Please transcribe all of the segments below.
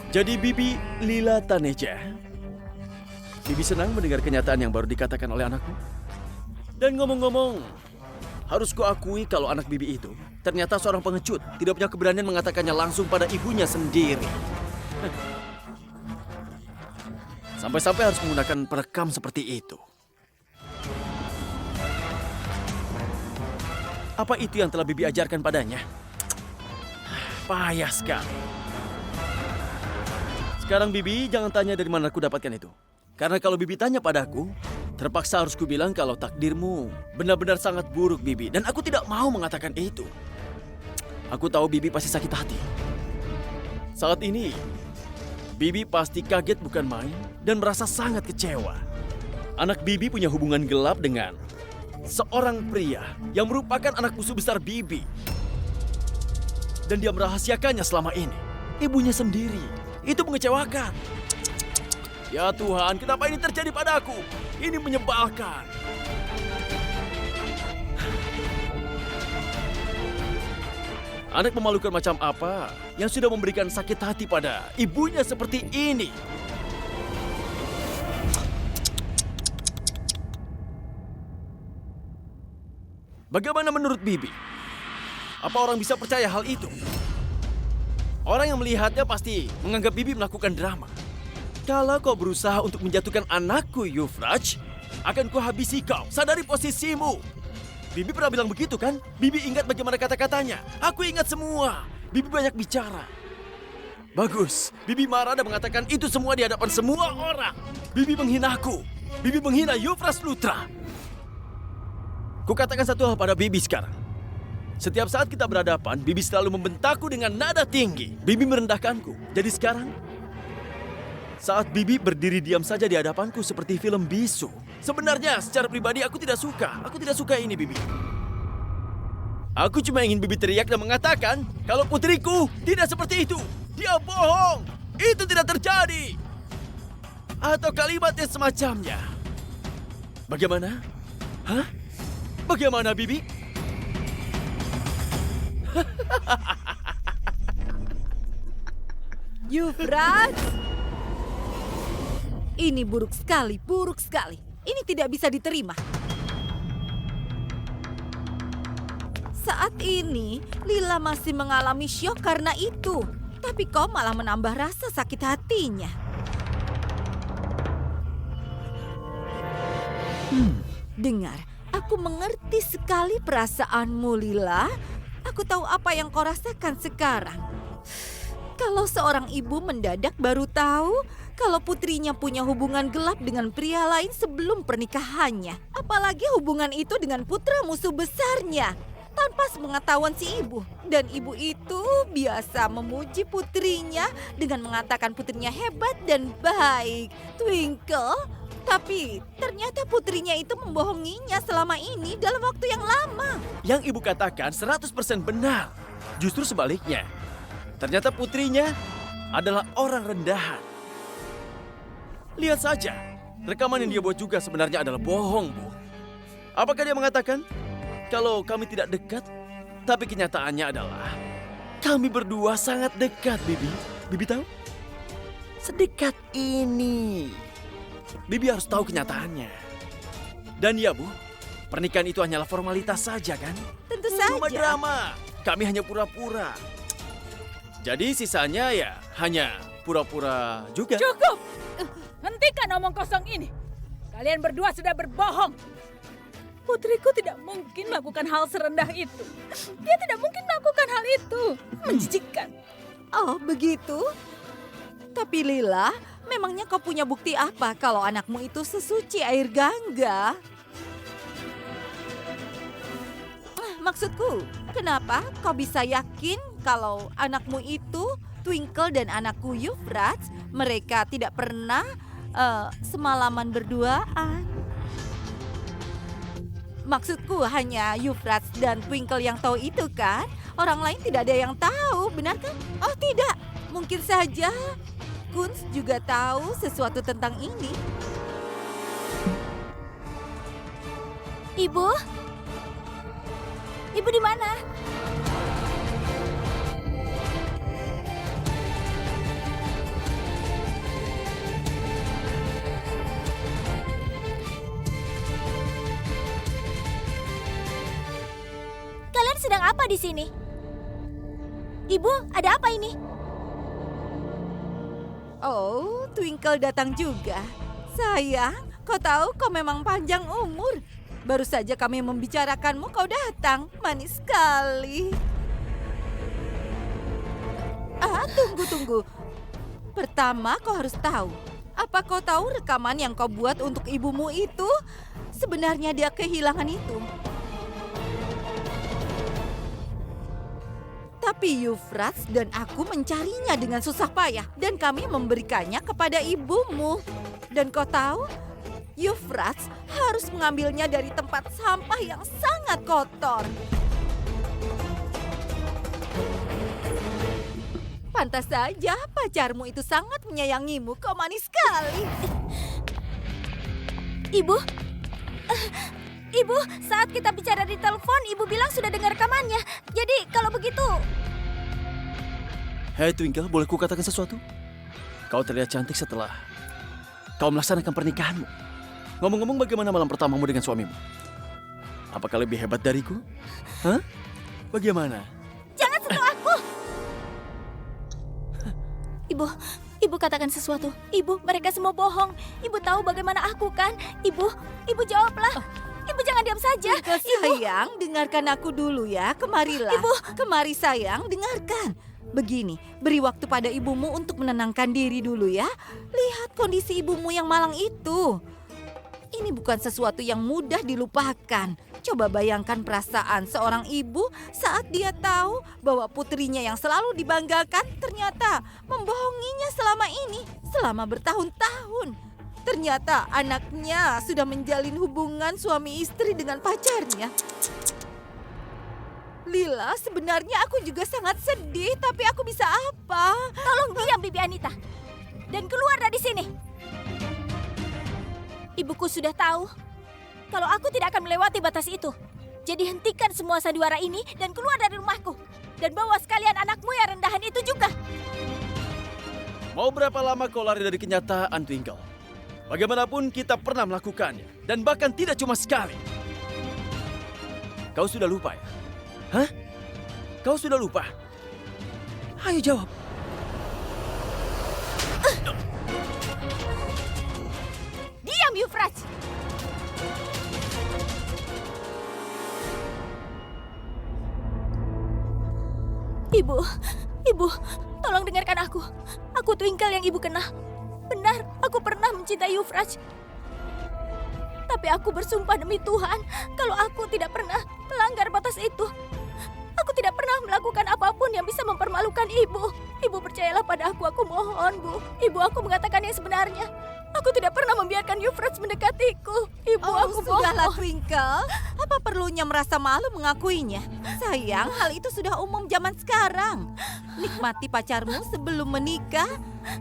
Jadi Bibi Lila Taneja. Bibi senang mendengar kenyataan yang baru dikatakan oleh anakku. Dan ngomong-ngomong, harus kuakui kalau anak Bibi itu ternyata seorang pengecut. Tidak punya keberanian mengatakannya langsung pada ibunya sendiri. Sampai-sampai harus menggunakan perekam seperti itu. Apa itu yang telah Bibi ajarkan padanya? Payah sekali. Sekarang Bibi jangan tanya dari mana aku dapatkan itu. Karena kalau Bibi tanya padaku, terpaksa harus kubilang kalau takdirmu benar-benar sangat buruk, Bibi. Dan aku tidak mau mengatakan itu. Aku tahu Bibi pasti sakit hati. Saat ini, Bibi pasti kaget bukan main dan merasa sangat kecewa. Anak Bibi punya hubungan gelap dengan seorang pria yang merupakan anak musuh besar Bibi. Dan dia merahasiakannya selama ini. Ibunya sendiri. Itu mengecewakan. Ya Tuhan, kenapa ini terjadi padaku? Ini menyebalkan. Anak memalukan macam apa yang sudah memberikan sakit hati pada ibunya seperti ini? Bagaimana menurut Bibi? Apa orang bisa percaya hal itu? Orang yang melihatnya pasti menganggap Bibi melakukan drama. Kalau kau berusaha untuk menjatuhkan anakku, Yuvraj, akan kuhabisi kau. Sadari posisimu. Bibi pernah bilang begitu kan? Bibi ingat bagaimana kata-katanya. Aku ingat semua. Bibi banyak bicara. Bagus. Bibi marah dan mengatakan itu semua di hadapan semua orang. Bibi menghinaku. Bibi menghina Yuvraj Lutra. Kukatakan satu hal pada Bibi sekarang. Setiap saat kita berhadapan, Bibi selalu membentakku dengan nada tinggi. Bibi merendahkanku. Jadi sekarang, saat Bibi berdiri diam saja di hadapanku seperti film bisu. Sebenarnya secara pribadi aku tidak suka. Aku tidak suka ini, Bibi. Aku cuma ingin Bibi teriak dan mengatakan kalau putriku tidak seperti itu. Dia bohong. Itu tidak terjadi. Atau kalimat yang semacamnya. Bagaimana? Hah? Bagaimana, Bibi? Yuvraj! Ini buruk sekali, buruk sekali. Ini tidak bisa diterima. Saat ini, Lila masih mengalami syok karena itu. Tapi kau malah menambah rasa sakit hatinya. Dengar, aku mengerti sekali perasaanmu, Lila. Aku tahu apa yang kau rasakan sekarang. Kalau seorang ibu mendadak baru tahu kalau putrinya punya hubungan gelap dengan pria lain sebelum pernikahannya. Apalagi hubungan itu dengan putra musuh besarnya. Tanpa sepengetahuan si ibu. Dan ibu itu biasa memuji putrinya dengan mengatakan putrinya hebat dan baik. Twinkle, tapi ternyata putrinya itu membohonginya selama ini dalam waktu yang lama. Yang ibu katakan 100% benar. Justru sebaliknya. Ternyata putrinya adalah orang rendahan. Lihat saja, rekaman yang dia buat juga sebenarnya adalah bohong, Bu. Apakah dia mengatakan kalau kami tidak dekat? Tapi kenyataannya adalah kami berdua sangat dekat, Bibi. Bibi tahu? Sedekat ini. Bibi harus tahu kenyataannya. Dan ya, Bu, pernikahan itu hanyalah formalitas saja, kan? Tentu Cuma saja. drama. Kami hanya pura-pura. Jadi sisanya ya hanya pura-pura juga. Cukup! Hentikan omong kosong ini. Kalian berdua sudah berbohong. Putriku tidak mungkin melakukan hal serendah itu. Dia tidak mungkin melakukan hal itu. Menjijikkan. Oh, begitu? Tapi Lila, memangnya kau punya bukti apa kalau anakmu itu sesuci air gangga? Maksudku, kenapa kau bisa yakin kalau anakmu itu, Twinkle dan anakku Yuvraj, mereka tidak pernah semalaman berduaan? Maksudku hanya Yuvraj dan Twinkle yang tahu itu kan? Orang lain tidak ada yang tahu, benar kan? Oh tidak, mungkin saja Kunz juga tahu sesuatu tentang ini. Ibu? Ibu di mana? sedang apa di sini? Ibu, ada apa ini? Oh, Twinkle datang juga. Sayang, kau tahu kau memang panjang umur. Baru saja kami membicarakanmu, kau datang. Manis sekali. Tunggu. Pertama, kau harus tahu. Apa kau tahu rekaman yang kau buat untuk ibumu itu? Sebenarnya dia kehilangan itu. Tapi Euphrates dan aku mencarinya dengan susah payah. Dan kami memberikannya kepada ibumu. Dan kau tahu, Euphrates harus mengambilnya dari tempat sampah yang sangat kotor. Pantas saja pacarmu itu sangat menyayangimu. Kau manis sekali. Ibu, saat kita bicara di telepon, Ibu bilang sudah dengar rekamannya. Jadi kalau begitu... Hei Twinkle, boleh ku katakan sesuatu? Kau terlihat cantik setelah kau melaksanakan pernikahanmu. Ngomong-ngomong, bagaimana malam pertamamu dengan suamimu? Apakah lebih hebat dariku? Hah? Bagaimana? Jangan sentuh aku! Ibu katakan sesuatu. Ibu, mereka semua bohong. Ibu tahu bagaimana aku kan? Ibu jawablah. Ibu jangan diam saja. Sayang, dengarkan aku dulu ya. Kemarilah. Kemari sayang, dengarkan. Begini, beri waktu pada ibumu untuk menenangkan diri dulu ya. Lihat kondisi ibumu yang malang itu. Ini bukan sesuatu yang mudah dilupakan. Coba bayangkan perasaan seorang ibu saat dia tahu bahwa putrinya yang selalu dibanggakan ternyata membohonginya selama bertahun-tahun. Ternyata anaknya sudah menjalin hubungan suami istri dengan pacarnya. Lila, sebenarnya aku juga sangat sedih, tapi aku bisa apa? Tolong diam, Bibi Anita. Dan keluar dari sini. Ibuku sudah tahu kalau aku tidak akan melewati batas itu. Jadi hentikan semua sandiwara ini dan keluar dari rumahku. Dan bawa sekalian anakmu yang rendahan itu juga. Mau berapa lama kau lari dari kenyataan, Twinkle? Bagaimanapun kita pernah melakukannya. Dan bahkan tidak cuma sekali. Kau sudah lupa ya? Hah? Kau sudah lupa? Ayo jawab. Diam, Euphrates! Ibu, tolong dengarkan aku. Aku Twinkle yang ibu kenal. Benar, aku pernah mencintai Euphrates. Tapi aku bersumpah demi Tuhan, kalau aku tidak pernah melanggar batas itu. Aku tidak pernah melakukan apapun yang bisa mempermalukan ibu. Ibu percayalah pada aku mohon, Bu. Ibu, aku mengatakan yang sebenarnya. Aku tidak pernah membiarkan Euphrates mendekatiku. Ibu, aku sudahlah bohong. Twinkle. Apa perlunya merasa malu mengakuinya? Sayang, hal itu sudah umum zaman sekarang. Nikmati pacarmu sebelum menikah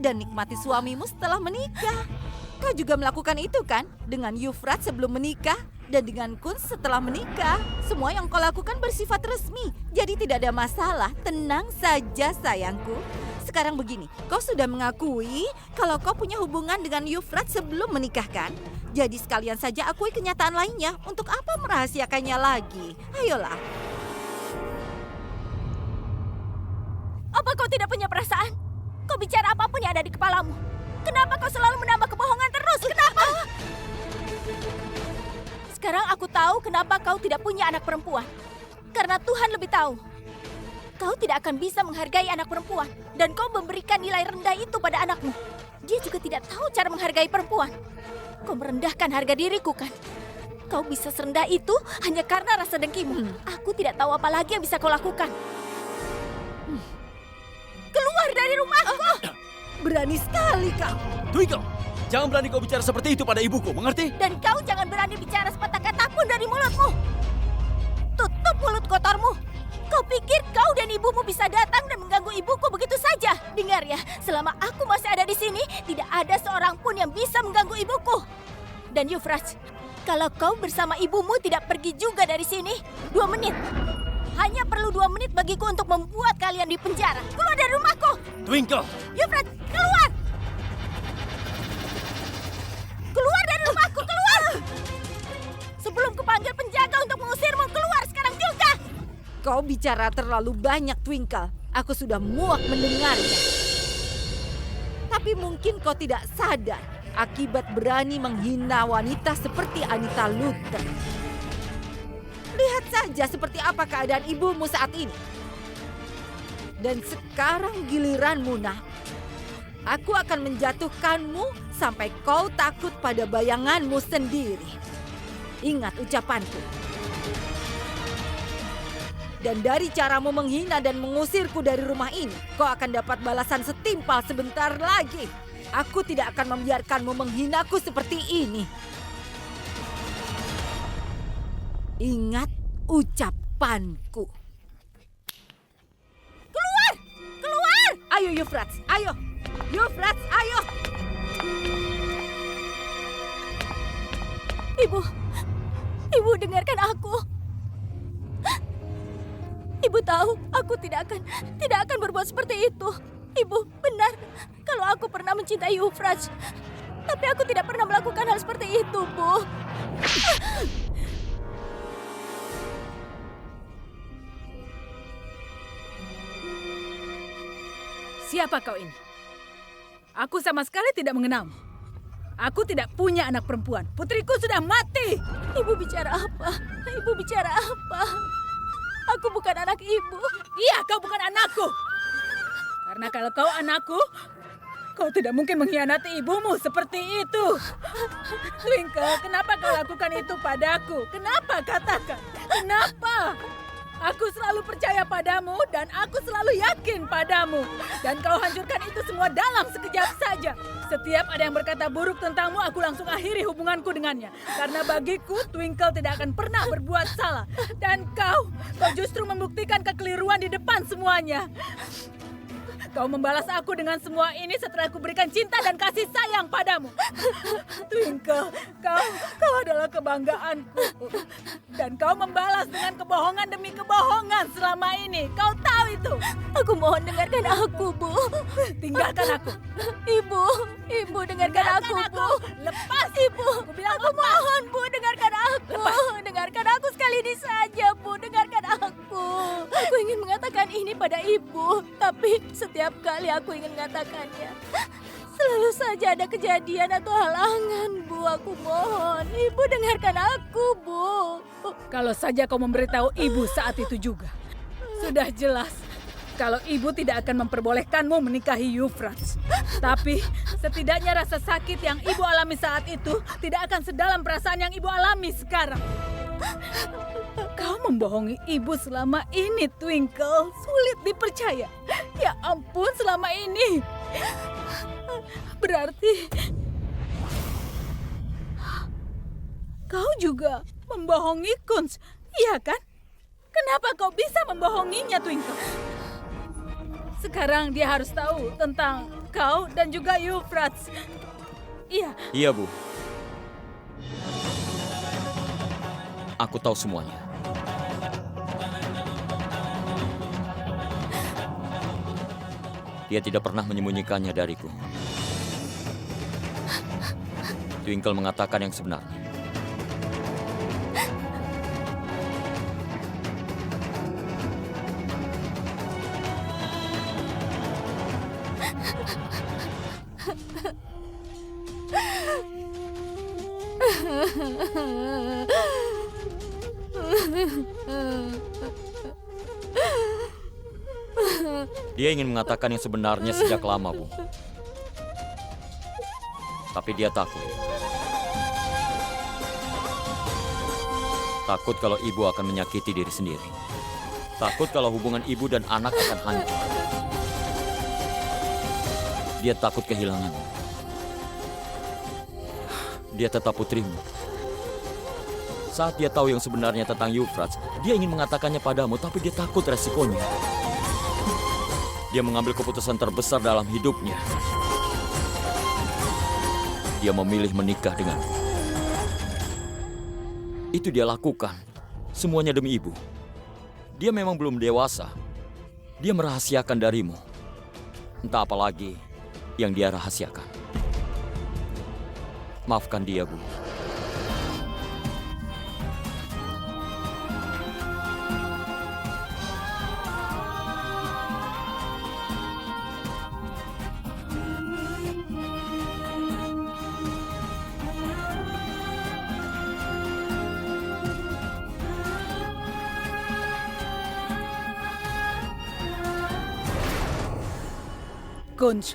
dan nikmati suamimu setelah menikah. Kau juga melakukan itu kan? Dengan Euphrates sebelum menikah dan dengan Kunz setelah menikah. Semua yang kau lakukan bersifat resmi. Jadi tidak ada masalah. Tenang saja sayangku. Sekarang begini, kau sudah mengakui kalau kau punya hubungan dengan Euphrates sebelum menikah kan? Jadi sekalian saja akui kenyataan lainnya. Untuk apa merahasiakannya lagi? Ayolah. Apa kau tidak punya perasaan? Kau bicara apapun yang ada di kepalamu. Kenapa kau selalu menambah kebohongan terus? Kenapa? Sekarang aku tahu kenapa kau tidak punya anak perempuan. Karena Tuhan lebih tahu. Kau tidak akan bisa menghargai anak perempuan. Dan kau memberikan nilai rendah itu pada anakmu. Dia juga tidak tahu cara menghargai perempuan. Kau merendahkan harga diriku kan? Kau bisa serendah itu hanya karena rasa dengkimu. Aku tidak tahu apa lagi yang bisa kau lakukan. Keluar dari rumahku! Berani sekali kau. Twinkle, jangan berani kau bicara seperti itu pada ibuku, mengerti? Dan kau jangan berani bicara sepatah kata pun dari mulutmu. Tutup mulut kotormu. Kau pikir kau dan ibumu bisa datang dan mengganggu ibuku begitu saja? Dengar ya, selama aku masih ada di sini, tidak ada seorang pun yang bisa mengganggu ibuku. Dan Euphrates, kalau kau bersama ibumu tidak pergi juga dari sini, 2 menit. Hanya perlu 2 menit bagiku untuk membuat kalian di penjara. Keluar dari rumahku! Twinkle! Euphrates, keluar! Keluar dari rumahku, keluar! Sebelum kupanggil penjaga untuk mengusirmu, keluar sekarang juga! Kau bicara terlalu banyak, Twinkle. Aku sudah muak mendengarnya. Tapi mungkin kau tidak sadar akibat berani menghina wanita seperti Anita Luther. Lihat saja seperti apa keadaan ibumu saat ini. Dan sekarang giliranmu, Nah. Aku akan menjatuhkanmu sampai kau takut pada bayanganmu sendiri. Ingat ucapanku. Dan dari caramu menghina dan mengusirku dari rumah ini, kau akan dapat balasan setimpal sebentar lagi. Aku tidak akan membiarkanmu menghinaku seperti ini. Ingat ucapanku. Keluar! Keluar! Ayo Euphrates, ayo! Euphrates, ayo! Ibu dengarkan aku. Ibu tahu aku tidak akan berbuat seperti itu. Ibu, benar. Kalau aku pernah mencintai Euphrates, tapi aku tidak pernah melakukan hal seperti itu, Bu. Siapa kau ini? Aku sama sekali tidak mengenalmu. Aku tidak punya anak perempuan. Putriku sudah mati. Ibu bicara apa? Ibu bicara apa? Aku bukan anak ibu. Iya, kau bukan anakku. Karena kalau kau anakku, kau tidak mungkin mengkhianati ibumu seperti itu. Twinkle, kenapa kau lakukan itu padaku? Kenapa katakan? Kenapa? Aku selalu percaya padamu dan aku selalu yakin padamu. Dan kau hancurkan itu semua dalam sekejap saja. Setiap ada yang berkata buruk tentangmu, aku langsung akhiri hubunganku dengannya. Karena bagiku, Twinkle tidak akan pernah berbuat salah. Dan kau justru membuktikan kekeliruan di depan semuanya. Kau membalas aku dengan semua ini setelah aku berikan cinta dan kasih sayang padamu. Twinkle, kau adalah kebanggaanku. Dan kau membalas dengan kebohongan demi kebohongan selama ini. Kau tahu itu. Aku mohon dengarkan aku, Bu. Tinggalkan aku. Ibu dengarkan aku, Bu. Lepas. Ibu, bilang aku mohon, Bu, dengarkan aku. Dengarkan aku sekali ini saja, Bu. Dengarkan aku. Aku ingin mengatakan ini pada Ibu, tapi setiap kali aku ingin mengatakannya, selalu saja ada kejadian atau halangan, Bu. Aku mohon, Ibu dengarkan aku, Bu. Kalau saja kau memberitahu ibu saat itu juga. Sudah jelas kalau ibu tidak akan memperbolehkanmu menikahi Euphrates. Tapi setidaknya rasa sakit yang ibu alami saat itu tidak akan sedalam perasaan yang ibu alami sekarang. Kau membohongi ibu selama ini, Twinkle. Sulit dipercaya. Ya ampun, selama ini. Berarti kau juga membohongi Kunz, iya kan? Kenapa kau bisa membohonginya, Twinkle? Sekarang dia harus tahu tentang kau dan juga Euphrates. Iya. Iya, Bu. Aku tahu semuanya. Dia tidak pernah menyembunyikannya dariku. Twinkle mengatakan yang sebenarnya. Dia ingin mengatakan yang sebenarnya sejak lama, Bu. Tapi dia takut. Takut kalau ibu akan menyakiti diri sendiri. Takut kalau hubungan ibu dan anak akan hancur. Dia takut kehilanganmu. Dia tetap putrimu. Saat dia tahu yang sebenarnya tentang Euphrates, dia ingin mengatakannya padamu, tapi dia takut resikonya. Dia mengambil keputusan terbesar dalam hidupnya. Dia memilih menikah denganku. Itu dia lakukan. Semuanya demi ibu. Dia memang belum dewasa. Dia merahasiakan darimu. Entah apa lagi yang dia rahasiakan. Maafkan dia, Bu. Kunj.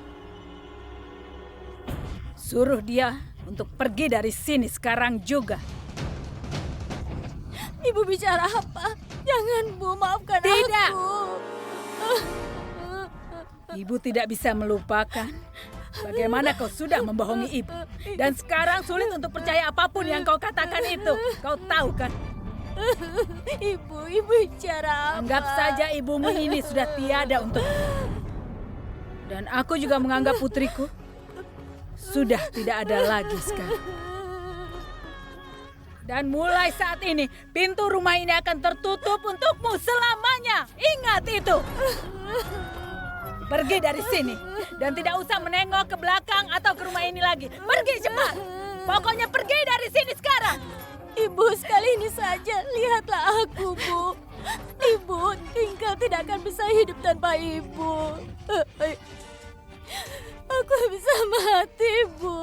Suruh dia untuk pergi dari sini sekarang juga. Ibu bicara apa? Jangan, Bu, maafkan Tidak. aku. Ibu tidak bisa melupakan bagaimana kau sudah membohongi ibu. Dan sekarang sulit untuk percaya apapun yang kau katakan itu. Kau tahu kan? Ibu bicara apa? Anggap saja ibumu ini sudah tiada untuk. Dan aku juga menganggap putriku sudah tidak ada lagi sekarang. Dan mulai saat ini, pintu rumah ini akan tertutup untukmu selamanya. Ingat itu. Pergi dari sini. Dan tidak usah menengok ke belakang atau ke rumah ini lagi. Pergi cepat. Pokoknya pergi dari sini sekarang. Ibu, sekali ini saja, lihatlah aku, Bu. Ibu, Tingkal tidak akan bisa hidup tanpa Ibu. Aku bisa mati, Bu.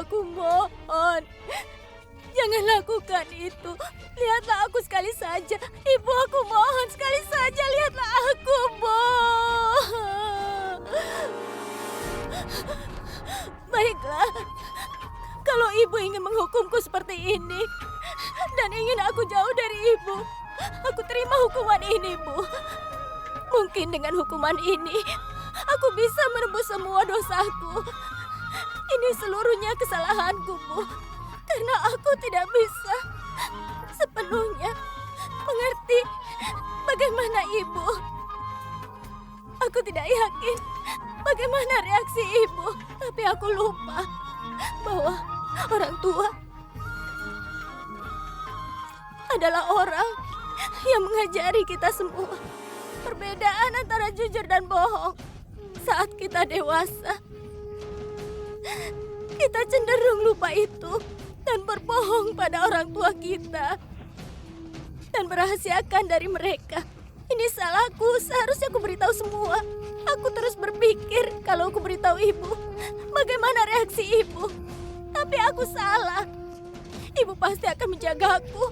Aku mohon. Jangan lakukan itu. Lihatlah aku sekali saja. Ibu, aku mohon sekali saja. Lihatlah aku, Bu. Baiklah. Kalau ibu ingin menghukumku seperti ini dan ingin aku jauh dari ibu, aku terima hukuman ini, Bu. Mungkin dengan hukuman ini, aku bisa menebus semua dosaku. Ini seluruhnya kesalahanku, Bu. Karena aku tidak bisa sepenuhnya mengerti bagaimana ibu. Aku tidak yakin bagaimana reaksi ibu. Tapi aku lupa bahwa orang tua adalah orang yang mengajari kita semua perbedaan antara jujur dan bohong. Saat kita dewasa, kita cenderung lupa itu dan berbohong pada orang tua kita dan merahasiakan dari mereka. Ini salahku, seharusnya aku beritahu semua. Aku terus berpikir kalau aku beritahu ibu, bagaimana reaksi ibu. Tapi aku salah. Ibu pasti akan menjagaku.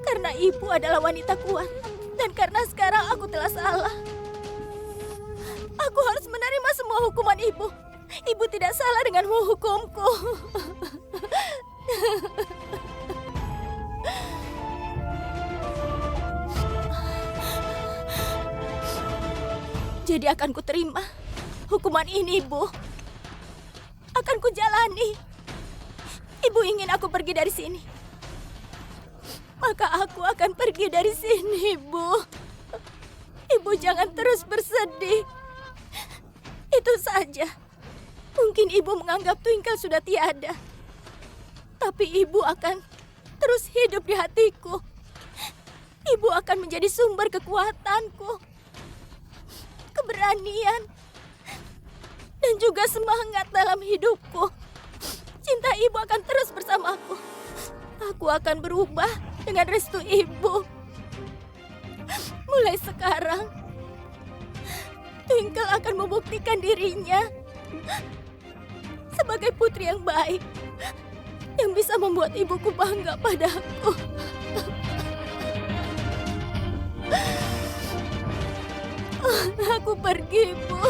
Karena ibu adalah wanita kuat. Dan karena sekarang aku telah salah. Aku harus menerima semua hukuman ibu. Ibu tidak salah dengan menghukumku. Jadi akan kuterima hukuman ini, Bu. Akan kujalani. Ibu ingin aku pergi dari sini. Maka aku akan pergi dari sini, Bu. Ibu jangan terus bersedih. Itu saja. Mungkin ibu menganggap Twinkle sudah tiada. Tapi ibu akan terus hidup di hatiku. Ibu akan menjadi sumber kekuatanku, keberanian, dan juga semangat dalam hidupku. Cinta ibu akan terus bersamaku. Aku akan berubah dengan restu ibu. Mulai sekarang, Twinkle akan membuktikan dirinya sebagai putri yang baik, yang bisa membuat ibuku bangga padaku. Aku pergi, Bu.